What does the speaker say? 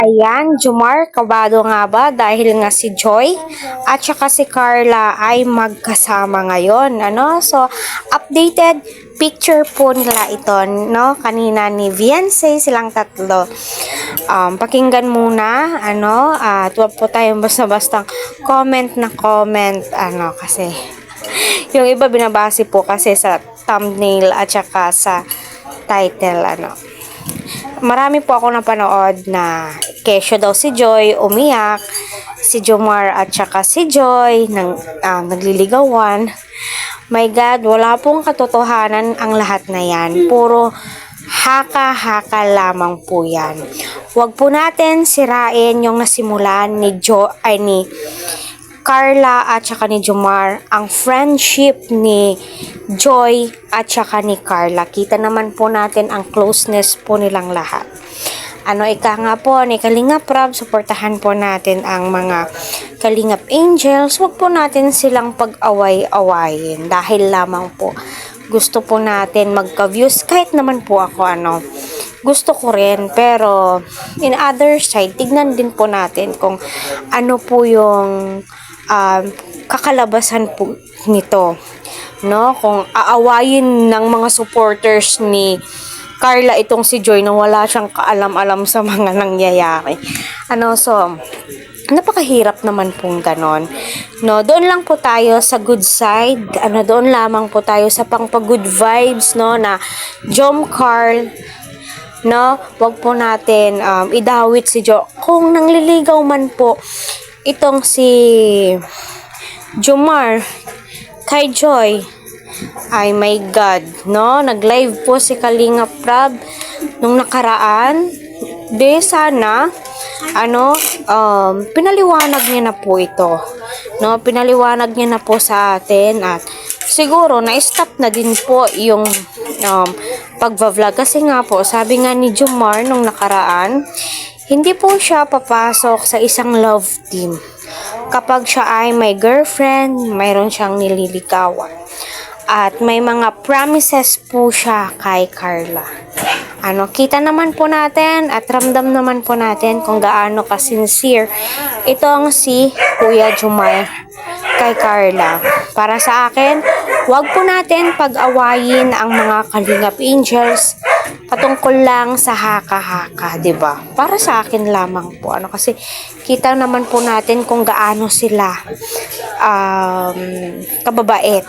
Ayan, Jomar, kabado nga ba dahil nga si Joy at saka si Carla ay magkasama ngayon, ano? So, updated picture po nila ito, no? Kanina ni Viance, silang tatlo. Pakinggan muna, ano? Huwag po tayong basta-bastang comment na comment, ano? Kasi yung iba binabase po kasi sa thumbnail at saka sa title, ano? Marami po ako napanood na kesyo daw si Joy umiyak, si Jomar at saka si Joy nagliligawan. My God, wala pong katotohanan ang lahat na yan. Puro haka-haka lamang po yan. Huwag po natin sirain yung nasimulan ni Carla at saka ni Jomar, ang friendship ni Joy at saka ni Carla. Kita naman po natin ang closeness po nilang lahat. Ika nga po ni Kalingap Rab, suportahan po natin ang mga Kalingap Angels. Huwag po natin silang pag-away-awayin dahil lamang po gusto po natin magka-views. Kahit naman po ako gusto ko rin, pero in other side, tignan din po natin kung ano po yung kakalabasan po nito, no? Kung aawayin ng mga supporters ni Carla itong si Joy na wala siyang kaalam-alam sa mga nangyayari. So napakahirap naman pong ganon, no? Doon lang po tayo sa good side, doon lamang po tayo sa pang-good vibes, no, na Jom Carl, no? Wag po natin idawit si Jo. Kung nangliligaw man po itong si Jomar kay Joy, ay my God, no? Nag-live po si Kalingap Rab nung nakaraan. Sana pinaliwanag niya na po ito, no? Pinaliwanag niya na po sa atin at siguro na-stop na din po yung pagva-vlog kasi nga po sabi nga ni Jomar nung nakaraan, hindi po siya papasok sa isang love team kapag siya ay may girlfriend, mayroon siyang nililigawan. At may mga promises po siya kay Carla. Kita naman po natin at ramdam naman po natin kung gaano ka-sincere itong si Kuya Jomar kay Carla. Para sa akin, wag po natin pag-awayin ang mga Kalingap Angels patungkol lang sa haka-haka, 'di ba? Para sa akin lamang po kasi kita naman po natin kung gaano sila kababait,